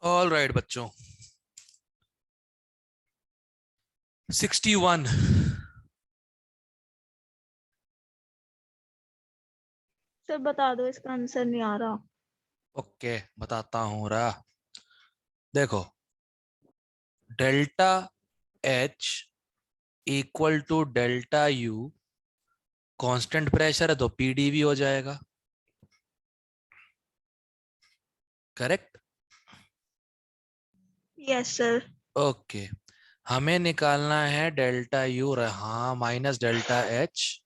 All right बच्चों, 61। Sir बता दो, इसका आंसर नहीं आ रहा। ओके, बताता हूं रहा। देखो, delta H equal to delta U, constant pressure है तो पीडीवी हो जाएगा। करेक्ट। Yes sir. ओके, हमें निकालना है डेल्टा यू, हाँ, minus delta H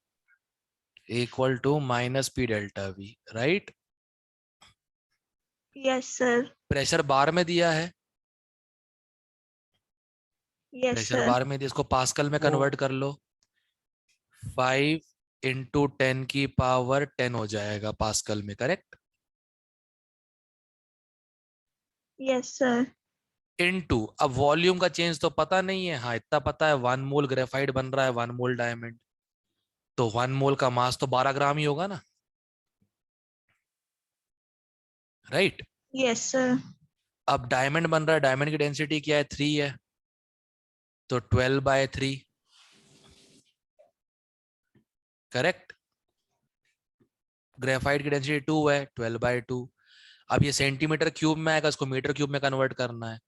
equal to minus P delta V, right. Yes sir. Pressure bar में दिया है, यस प्रेशर सर। बार में दिया, इसको पास्कल में कन्वर्ट कर लो। 5 × 10⁻10 हो जाएगा पास्कल में, करेक्ट। Yes sir. इनटू, अब वॉल्यूम का चेंज तो पता नहीं है, हाँ इतना पता है 1 मोल ग्रेफाइट बन रहा है 1 मोल डायमंड, तो 1 मोल का मास तो 12 ग्राम ही होगा ना, राइट। Yes sir. अब डायमंड बन रहा है, डायमंड की डेंसिटी क्या है, 3 है, तो 12/3, करेक्ट। ग्रेफाइट की डेंसिटी 2 है, 12/2। अब ये सेंटीमीटर क्यूब में आएगा, इसको मीटर क्यूब में कन्वर्ट करना है,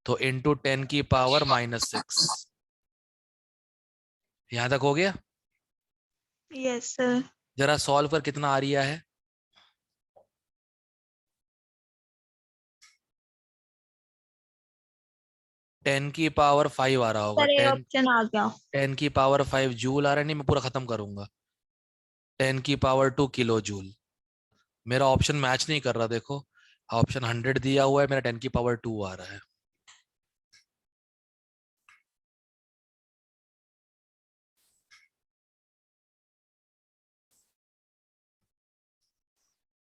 तो इंटू 10⁻⁻⁻⁶। यहां तक हो गया। Yes sir. जरा सॉल्व कर, कितना आ रहा है। 10⁻5 आ रहा होगा। सर ये 10 ऑप्शन आ गया। 10⁻5 जूल आ रहा है, नहीं मैं पूरा खत्म करूंगा। 10⁻2 किलो जूल। मेरा ऑप्शन मैच नहीं कर रहा, देखो ऑप्शन 100 दिया हुआ है, मेरा 10⁻2 आ रहा है।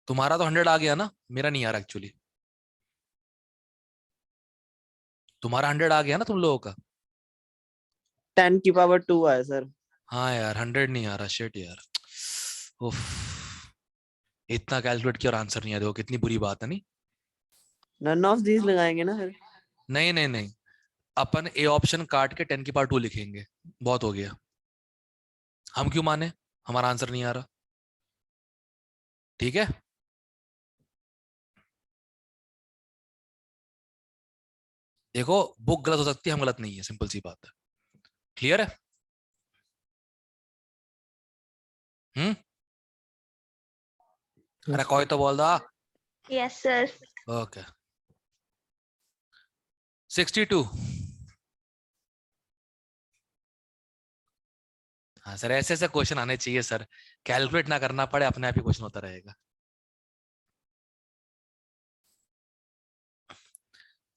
तुम्हारा तो 100 आ गया ना, मेरा नहीं आ रहा एक्चुअली। तुम्हारा 100 आ गया ना तुम लोगों का। 10⁻2 आया सर। हाँ यार, 100 नहीं आ रहा, शिट यार। उफ, इतना कैलकुलेट किया और आंसर नहीं आया, देखो कितनी बुरी बात है। नहीं नन ऑफ दीज लगाएंगे ना सर। नहीं नहीं नहीं, अपन ए ऑप्शन काट के 10⁻2 लिखेंगे, बहुत हो गया। हम क्यों माने, हमारा आंसर नहीं आ रहा। ठीक है, देखो बुक गलत हो सकती है, हम गलत नहीं है, सिंपल सी बात है। क्लियर है। हम्म। अरे कोई तो बोल दो। Yes sir. ओके, 62। हाँ सर, ऐसे ऐसे क्वेश्चन आने चाहिए सर, कैलकुलेट ना करना पड़े, अपने आप ही क्वेश्चन होता रहेगा।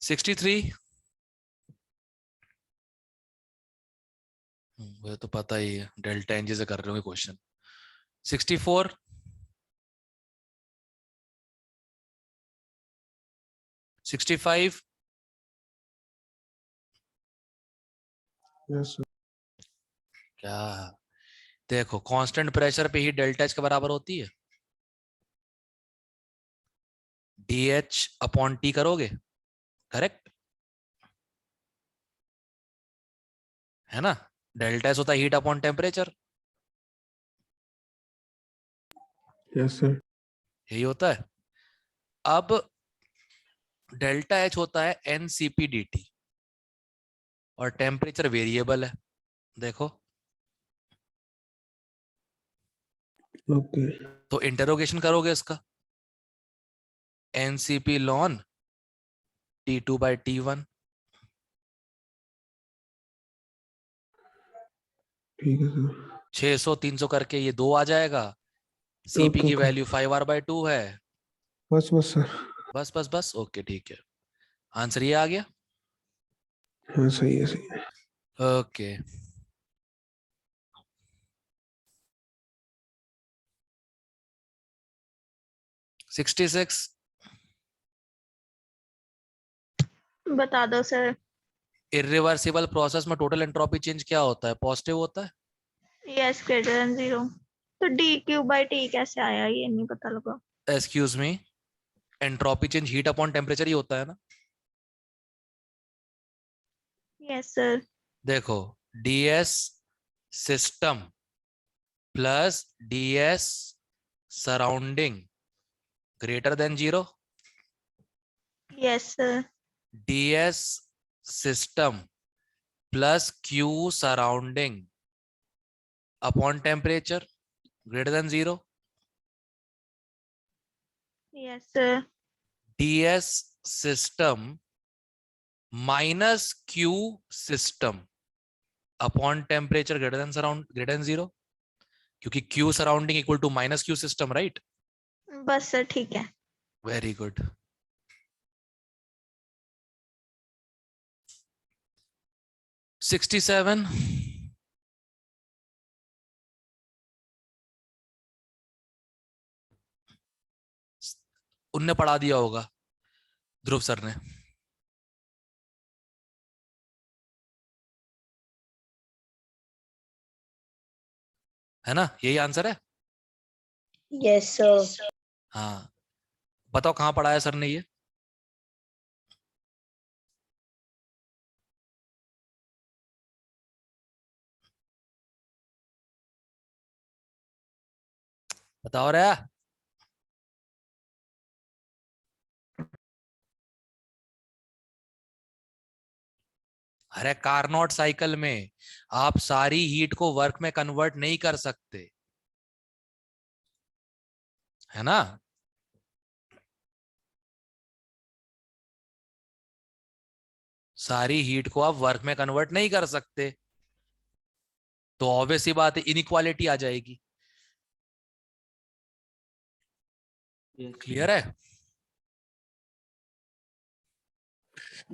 63। वो तो पता ही है, डेल्टा एनजी से कर रहे होंगे क्वेश्चन। 64। 65। यस क्या, देखो कांस्टेंट प्रेशर पे ही डेल्टा एच के बराबर होती है, DH/T करोगे, करेक्ट है ना। डेल्टा एच होता है हीट अपॉन टेम्परेचर, सर। यही होता है। अब डेल्टा एच होता है NCP/dt और टेम्परेचर वेरिएबल है, देखो। ओके तो इंटरोगेशन करोगे इसका, NCP ln T2/T1, ठीक है सर। 600 300 करके ये 2 आ जाएगा। CP ओके की ओके वैल्यू 5R/2 है। बस बस सर। बस बस बस, ओके ठीक है, आंसर ये आ गया। हाँ सही है सही है। Okay, sixty six. बता दो सर। इरिवर्सिबल प्रोसेस में टोटल एंट्रोपी चेंज क्या होता है, पॉजिटिव होता है। Yes greater than 0। तो dq/t कैसे आया, ये नहीं पता लगा। Excuse me, entropy change heat upon temperature ही होता है ना। Yes sir. देखो ds system plus ds surrounding greater than 0, yes sir. ds system plus q surrounding upon temperature greater than 0, yes sir. ds system minus q system upon temperature greater than 0, क्योंकि q surrounding equal to minus q system, right? बस sir ठीक है। Very good. $67 उनने पढ़ा दिया होगा ध्रुव sir ने। है ना, यही आंसर है। Yes sir. हाँ, बताओ कहाँ पढ़ाया सर ने ये? बताओ रे। अरे कार्नोट साइकिल में आप सारी हीट को वर्क में कन्वर्ट नहीं कर सकते, है ना? सारी हीट को आप वर्क में कन्वर्ट नहीं कर सकते, तो ऑब्वियस सी बात है इनइक्वालिटी आ जाएगी। क्लियर है?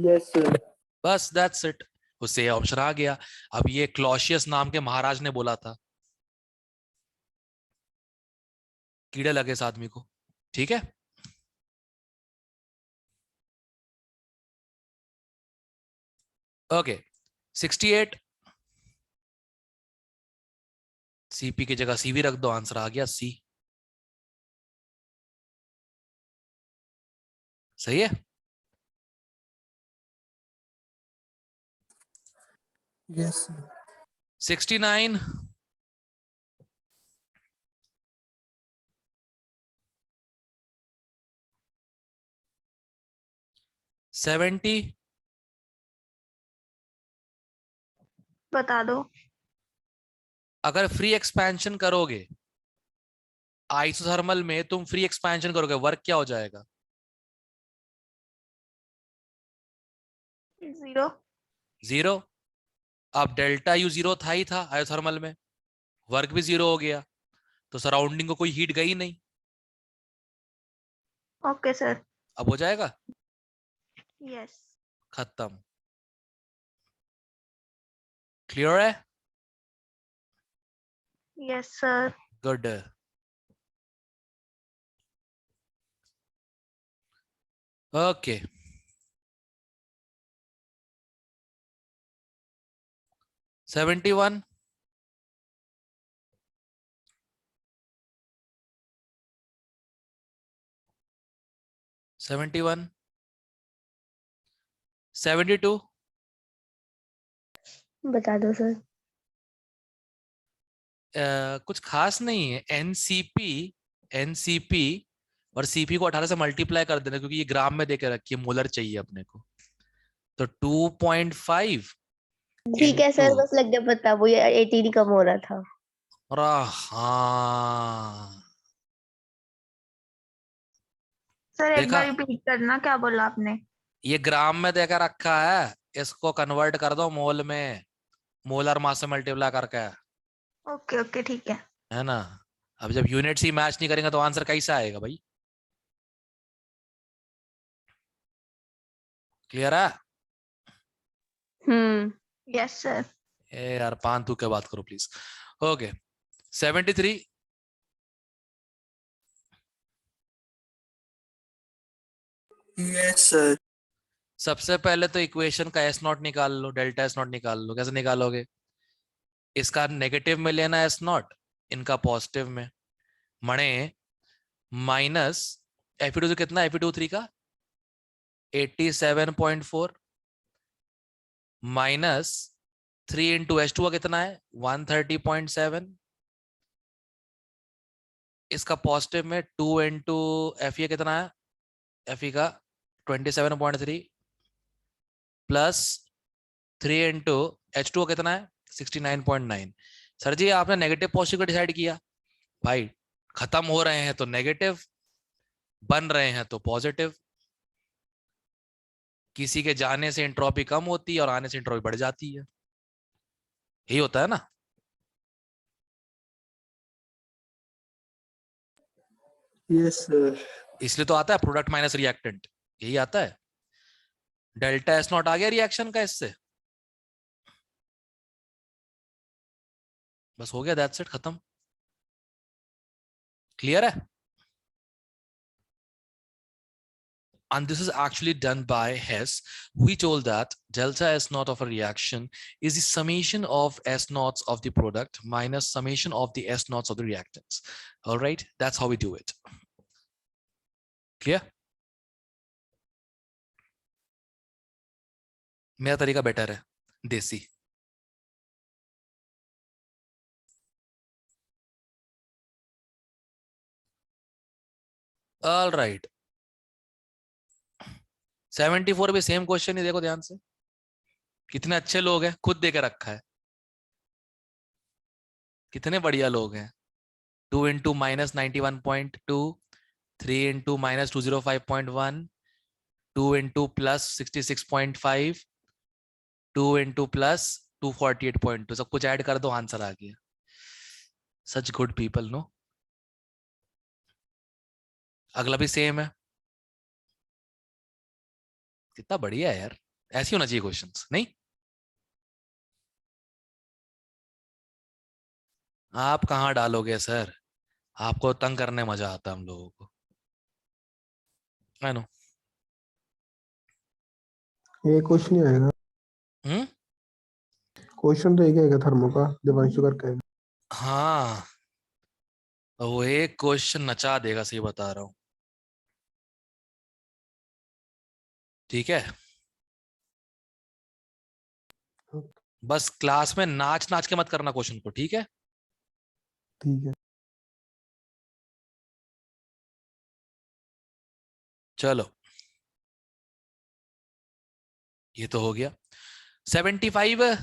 Yes sir. बस दैट्स इट, उससे ऑप्शन आ गया। अब ये क्लॉशियस नाम के महाराज ने बोला था, कीड़े लगे इस आदमी को। ठीक है, ओके। 68 सीपी की जगह सीवी रख दो, आंसर आ गया सी। सही है। यस 69 70 बता दो। अगर फ्री एक्सपेंशन करोगे आइसोथर्मल में, तुम फ्री एक्सपेंशन करोगे, वर्क क्या हो जाएगा? 0। 0। अब डेल्टा यू 0 था ही था आइसोथर्मल में, वर्क भी 0 हो गया, तो सराउंडिंग को कोई हीट गई नहीं। Okay sir. अब हो जाएगा यस। खत्म। क्लियर है? Yes sir. गुड। ओके, 71 71 72 बता दो सर। कुछ खास नहीं है। एनसीपी और सीपी को 18 से मल्टीप्लाई कर देना, क्योंकि ये ग्राम में देके रखी है, मोलर चाहिए अपने को। तो 2.5 ठीक है सर, into, बस लग गया पता, वो 18 कम हो रहा था। और हाँ, सर एक देखा, बार रिपीट करना, क्या बोला आपने? ये ग्राम में देकर रखा है, इसको कन्वर्ट कर दो मोल में, मोलर मास से मल्टीप्लाई करके, ओके ओके ठीक है। है ना? अब जब यूनिट्स ही मैच नहीं करेंगे तो आंसर कैसे आएगा भाई? क्लियर है? Yes sir. ए यार, पान तू के बात करो प्लीज। Okay, 73 yes sir. सबसे पहले तो इक्वेशन का एस नॉट निकाल लो, डेल्टा एस नॉट निकाल लो। कैसे निकालोगे? इसका नेगेटिव में लेना एस नॉट, इनका पॉजिटिव में, मणे माइनस Fe2 से कितना, Fe2 3 का 87.4 माइनस 3 इंटू H2 का कितना है 130.7, इसका पॉजिटिव में 2 इंटू Fe कितना है, Fe का 27.3 प्लस 3 इंटू H2 कितना है 69.9। सर जी आपने नेगेटिव पॉजिटिव का डिसाइड किया, भाई खत्म हो रहे हैं तो नेगेटिव, बन रहे हैं तो पॉजिटिव। किसी के जाने से एंट्रोपी कम होती है और आने से एंट्रोपी बढ़ जाती है, यही होता है ना। Yes, sir. इसलिए तो आता है प्रोडक्ट माइनस रिएक्टेंट, यही आता है। डेल्टा एस नॉट आ गया रिएक्शन का, इससे बस हो गया, दैट्स इट, खत्म। क्लियर है? And this is actually done by Hess. We told that delta S naught of a reaction is the summation of S naughts of the product minus summation of the S naughts of the reactants. All right, that's how we do it. Clear? मेरा तरीका better है, देसी। All right. 74 भी same question ही, देखो ध्यान से, कितने अच्छे लोग हैं, खुद दे के रखा है, कितने बढ़िया लोग हैं। 2 into minus 91.2, 3 into minus 205.1, 2 into plus 66.5, 2 into plus 248.2, सब कुछ ऐड कर दो, आंसर आ गया। Such good people, no. अगला भी सेम है, कितना बढ़िया है यार, ऐसी होना चाहिए क्वेश्चंस, नहीं? आप कहाँ डालोगे सर, आपको तंग करने मजा आता है हम लोगों को, है नो। ये क्वेश्चन ही आएगा, क्वेश्चन तो एक आएगा थर्मो का, दिवांशु करके आएगा। हाँ, वो एक क्वेश्चन नचा देगा, सही बता रहा हूं। ठीक है, बस क्लास में नाच नाच के मत करना क्वेश्चन को, ठीक है? ठीक है। चलो, ये तो हो गया। 75,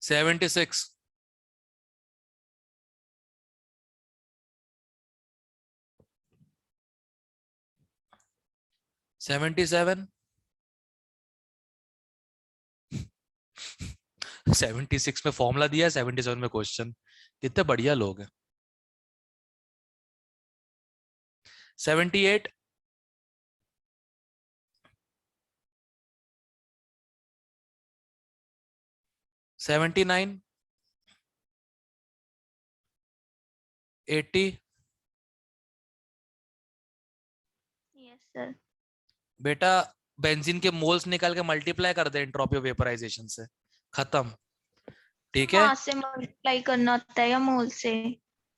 76, 77, 76 में फॉर्मूला दिया है, 77 में क्वेश्चन, कितने बढ़िया लोग हैं। 78, 79, 80। Yes sir. बेटा बेंजीन के मोल्स निकाल के मल्टीप्लाई कर दे एंट्रोपी ऑफ वेपराइजेशन से, खत्म। ठीक है, मास से मल्टीप्लाई करना होता है या मोल से?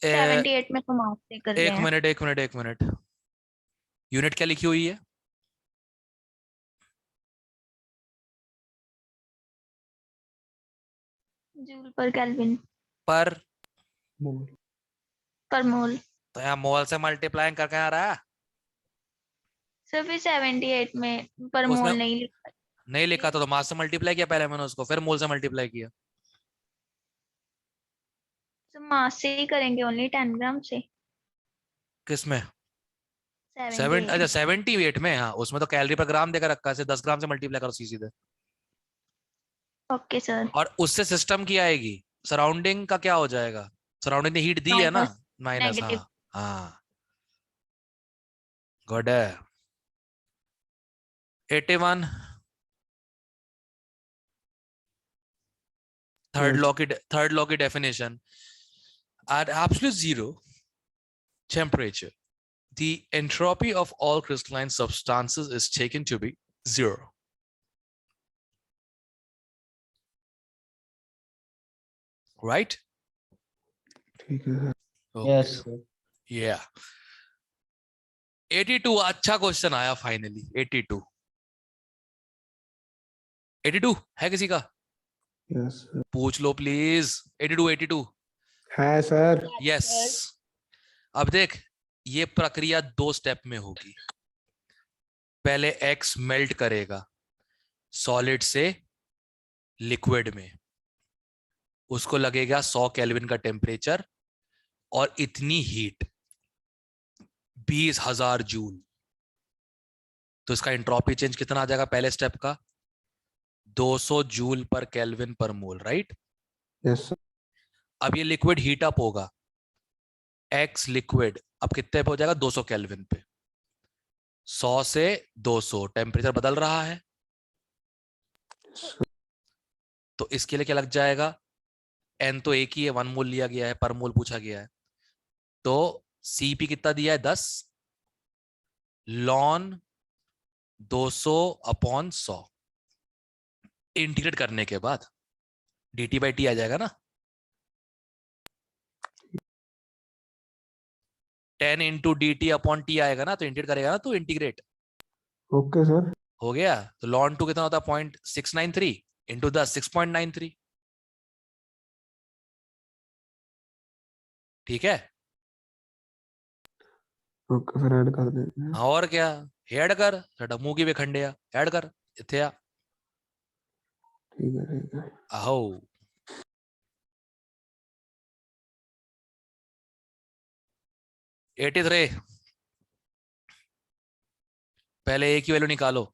78 में तो मास से कर रहे एक हैं। मिनट, एक मिनट, एक मिनट, यूनिट क्या लिखी हुई है? जूल पर केल्विन पर, मोल। पर मोल। तो यहाँ मोल से मल्टीप्लाई करके आ रहा है, सिर्फ 78 में पर उसमें मोल नहीं लिखा। नहीं लिखा तो मास से मल्टीप्लाई किया पहले मैंने उसको, फिर मोल से मल्टीप्लाई किया। तो मास से ही करेंगे, ओनली 10 ग्राम से। किसमें? 78 अच्छा 78 में, हाँ उसमें तो कैलोरी पर ग्राम देकर रखा है, 10 ग्राम से मल्टीप्लाई करो सीधे। Okay sir. और उससे सिस्टम की आएगी, सराउंडिंग का क्या हो जाएगा, सराउंडिंग ने हीट दी है ना, माइनस माइनस। नेगेटिव। हाँ हाँ, गुड है। 81, थर्ड लॉ की definition, at absolute zero temperature the entropy of all crystalline substances is taken to be 0. Right? ठीक है। Okay. Yes, sir. Yeah. 82 अच्छा क्वेश्चन आया फाइनली। 82 82 है किसी का? Yes sir. पूछ लो प्लीज। 82 82 है सर। यस। अब देख, ये प्रक्रिया 2 स्टेप में होगी। पहले एक्स मेल्ट करेगा सॉलिड से लिक्विड में, उसको लगेगा 100 केल्विन का टेम्परेचर और इतनी हीट 20,000 जूल। तो इसका एंट्रोपी चेंज कितना आ जाएगा पहले स्टेप का? 200 जूल पर केल्विन पर मोल, राइट? Yes sir. अब ये लिक्विड हीट अप होगा, एक्स लिक्विड अब कितने पे हो जाएगा? 200 केल्विन पे। 100 से 200 टेम्परेचर बदल रहा है, तो इसके लिए क्या लग जाएगा? एन तो एक ही है, 1 मोल लिया गया है, पर मोल पूछा गया है, तो सीपी कितना दिया है? 10 लॉन 200 अपॉन 100। इंटीग्रेट करने के बाद dt बाई टी आ जाएगा ना। 10 into D T upon T आएगा ना, तो इंटीग्रेट करेगा ना, तो इंटीग्रेट ओके सर। हो गया। तो लॉन 2 कितना होता है? 0.693 इंटू 10 6.93। ठीक है। ओके फिर ऐड कर देते हैं। हाँ और क्या, ऐड कर साडा मुंह की बेखंडिया, ऐड कर इथे आ। ठीक है ठीक है। आओ एटी थ्री। पहले ए की वैल्यू निकालो,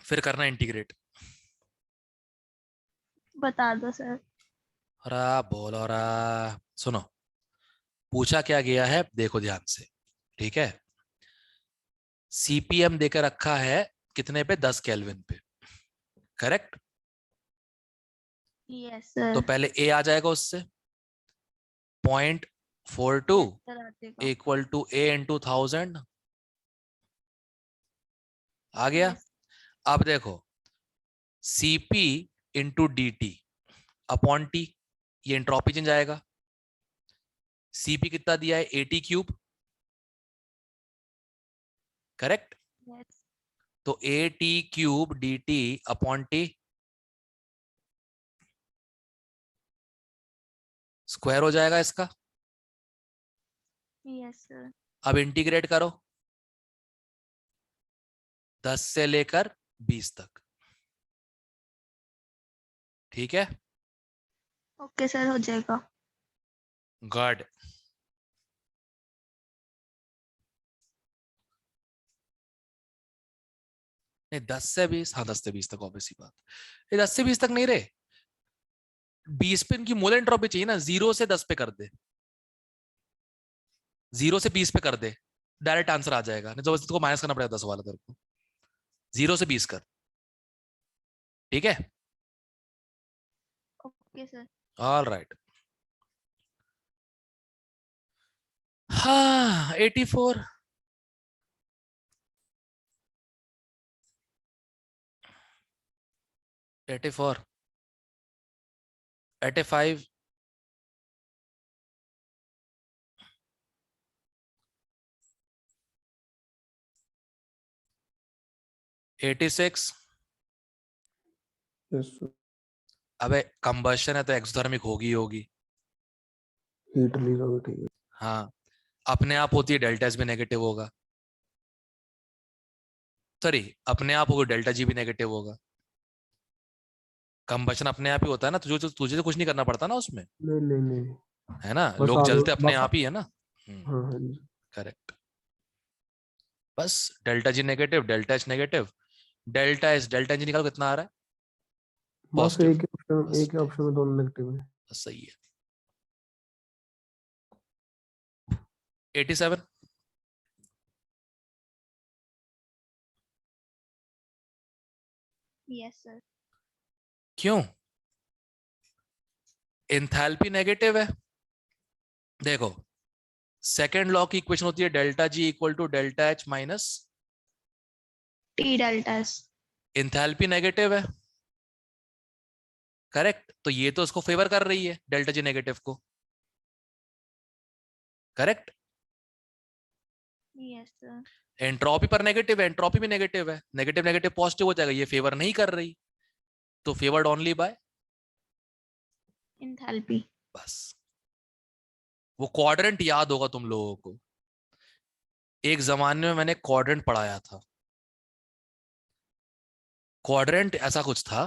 फिर करना इंटीग्रेट। बता दो सर। अरे बोलो रा, सुनो पूछा क्या गया है, देखो ध्यान से। ठीक है, सीपीएम देकर रखा है कितने पे? 10 केल्विन पे, करेक्ट? यस तो सर। पहले ए आ जाएगा उससे 0.42 सर आ जाएगा। इक्वल टू ए इंटू 1000 आ गया। Yes, अब देखो CP into D T upon T, ये एंट्रोपी चेंज आएगा। सीपी कितना दिया है? 80 क्यूब, करेक्ट? yes, तो A T cube D T upon T square हो जाएगा इसका। yes sir. अब इंटीग्रेट करो 10 से लेकर 20 तक। ठीक है, ओके सर हो जाएगा। गुड। नहीं 10 से 20, हाँ 10 से 20 तक ऑब्वियसली बात। ये 10 से 20 तक नहीं रहे, 20 पे इनकी मोल एंट्रोपी चाहिए ना, 0 से 10 पे कर दे, 0 से 20 पे कर दे, डायरेक्ट आंसर आ जाएगा। नहीं तो इसको माइनस करना पड़ेगा 10 वाला तेरे को। 0 से 20 कर, ठीक है? Okay sir. All right. हाँ 84 84 85 86। Yes sir. अबे कंबशन है तो एक्सोथर्मिक होगी ही होगी। हीट रिलीज होगी, ठीक है। हाँ अपने आप होती है, डेल्टा एस भी नेगेटिव होगा। सॉरी अपने आप होगा, डेल्टा जी भी नेगेटिव होगा। कंबशन अपने आप ही होता है ना, तुझे तो कुछ नहीं करना पड़ता ना उसमें, नहीं नहीं नहीं, है ना? बस लोग आगे जलते अपने बस। आप ही है ना। हाँ हाँ जी। करेक्ट। बस delta G negative, delta H negative, delta S delta G निकालो कितना आ रहा है? बस पॉजिटिव। बस एक ही ऑप्शन में दोनों नेगेटिव है। बस सही है। 87 यस सर। क्यों? एंथैल्पी नेगेटिव है। देखो सेकेंड लॉ की इक्वेशन होती है delta G equal to delta H minus, T delta S. Enthalpy negative है, करेक्ट? तो ये तो उसको फेवर कर रही है डेल्टा जी नेगेटिव को, करेक्ट? यस सर, एंट्रोपी पर नेगेटिव है, एंट्रोपी भी नेगेटिव है, नेगेटिव नेगेटिव पॉजिटिव हो जाएगा, ये फेवर नहीं कर रही तो फेवर्ड ओनली बाय एंथैल्पी। बस। वो क्वाड्रेंट याद होगा तुम लोगों को, एक जमाने में मैंने क्वाड्रेंट पढ़ाया था। क्वाड्रेंट ऐसा कुछ था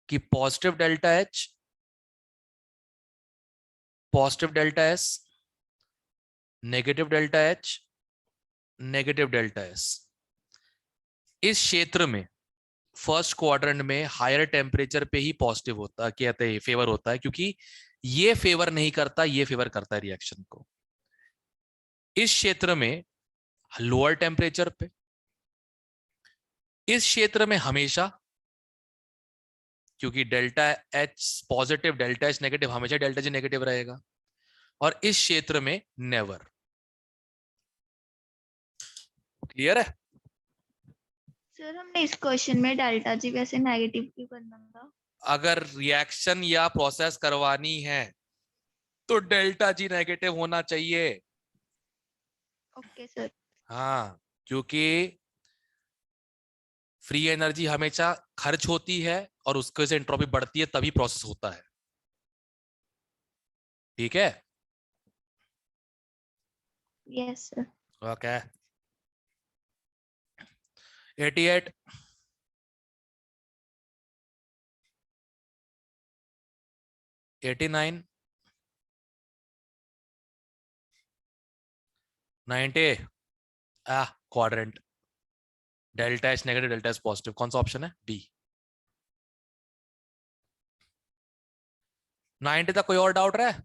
कि positive delta H, positive delta S, negative delta H, negative delta S. इस क्षेत्र में फर्स्ट क्वाड्रेंट में हायर टेम्परेचर पे ही पॉजिटिव होता, कहते हैं फेवर होता है, क्योंकि ये फेवर नहीं करता, ये फेवर करता है रिएक्शन को। इस क्षेत्र में लोअर टेम्परेचर पे, इस क्षेत्र में हमेशा, क्योंकि delta H positive delta H negative, हमेशा डेल्टा जी नेगेटिव रहेगा, और इस क्षेत्र में नेवर। क्लियर है? सर हमने इस क्वेश्चन में डेल्टा जी वैसे नेगेटिव क्यों करना था? अगर रिएक्शन या प्रोसेस करवानी है तो डेल्टा जी नेगेटिव होना चाहिए। Okay sir. हाँ, क्योंकि फ्री एनर्जी हमेशा खर्च होती है और उसके वजह से एंट्रोपी बढ़ती है, तभी प्रोसेस होता है। ठीक है? Yes sir. Okay. 88, 89, 90। Quadrant, delta H negative delta H positive, कौन सा ऑप्शन है? बी। 90 तक कोई और डाउट रहा है?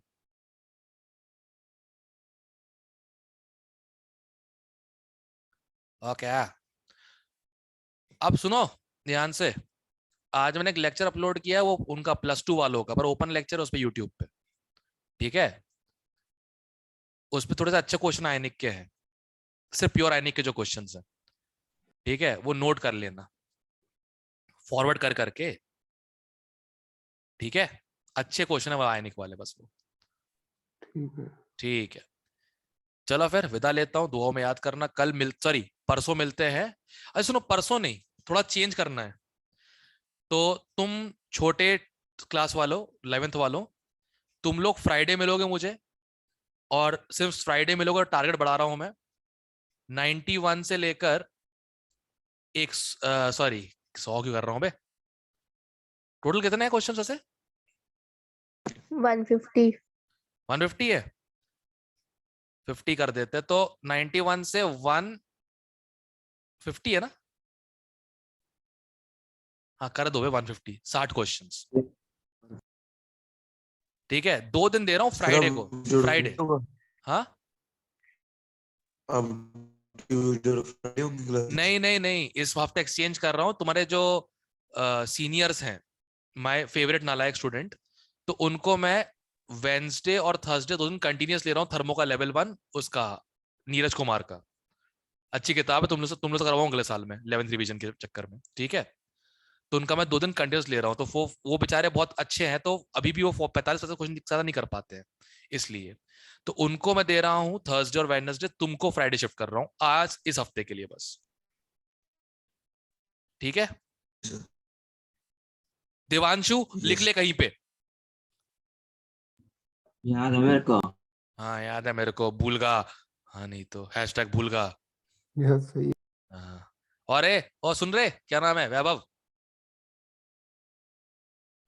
ओके, अब सुनो ध्यान से। आज मैंने एक लेक्चर अपलोड किया है, वो उनका +2 वालों का, पर ओपन लेक्चर है उस पर यूट्यूब पे। ठीक है? उस पर थोड़े से अच्छे क्वेश्चन आयनिक के हैं, सिर्फ प्योर आयनिक के जो क्वेश्चन हैं। ठीक है? वो नोट कर लेना फॉरवर्ड कर करके। ठीक है? अच्छे क्वेश्चन है वो आयनिक वाले, बस वो। ठीक है। ठीक है, चलो फिर विदा लेता हूँ। दुआओं में याद करना। कल परसों मिलते हैं। अरे सुनो, परसों नहीं, थोड़ा चेंज करना है। तो तुम छोटे क्लास वालों, 11th वालों, तुम लोग फ्राइडे मिलोगे मुझे, और सिर्फ फ्राइडे मिलोगे। और टारगेट बढ़ा रहा हूं मैं 91 से लेकर 100 क्यों कर रहा हूं बे? टोटल कितने हैं क्वेश्चन वैसे? 150। 150 है, 50 कर देते तो 91 से 150 है ना? हाँ कर दो 150, 60 क्वेश्चंस। ठीक है, 2 दिन दे रहा हूँ फ्राइडे को। फ्राइडे, हाँ नहीं नहीं नहीं, इस हफ्ते एक्सचेंज कर रहा हूँ। तुम्हारे जो सीनियर्स हैं, माय फेवरेट नालायक स्टूडेंट, तो उनको मैं वेंसडे और थर्सडे 2 दिन कंटिन्यूस ले रहा हूँ। थर्मो का लेवल 1, उसका नीरज कुमार का, अच्छी किताब है, तुम लोग से करवाऊंगा अगले साल में 11th रिवीजन के चक्कर में। ठीक है? तो उनका मैं 2 दिन कंटिन्यूस ले रहा हूँ। तो वो बेचारे बहुत अच्छे हैं, तो अभी भी वो 45% क्वेश्चन ज्यादा नहीं कर पाते हैं, इसलिए तो उनको मैं दे रहा हूँ थर्सडे और वेडनेसडे। तुमको फ्राइडे शिफ्ट कर रहा हूँ आज, इस हफ्ते के लिए बस। ठीक है? देवांशु लिख ले कहीं पे। याद है मेरे को। हाँ याद है मेरे को, भूलगा। हाँ नहीं तो #भूलगा। यह सही है। हाँ। और सुन रहे, क्या नाम है? वैभव।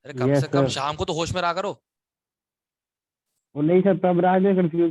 अरे कम Yes, से कम sir. शाम को तो होश में रहा करो। वो नहीं सर, तब राज में कंफ्यूज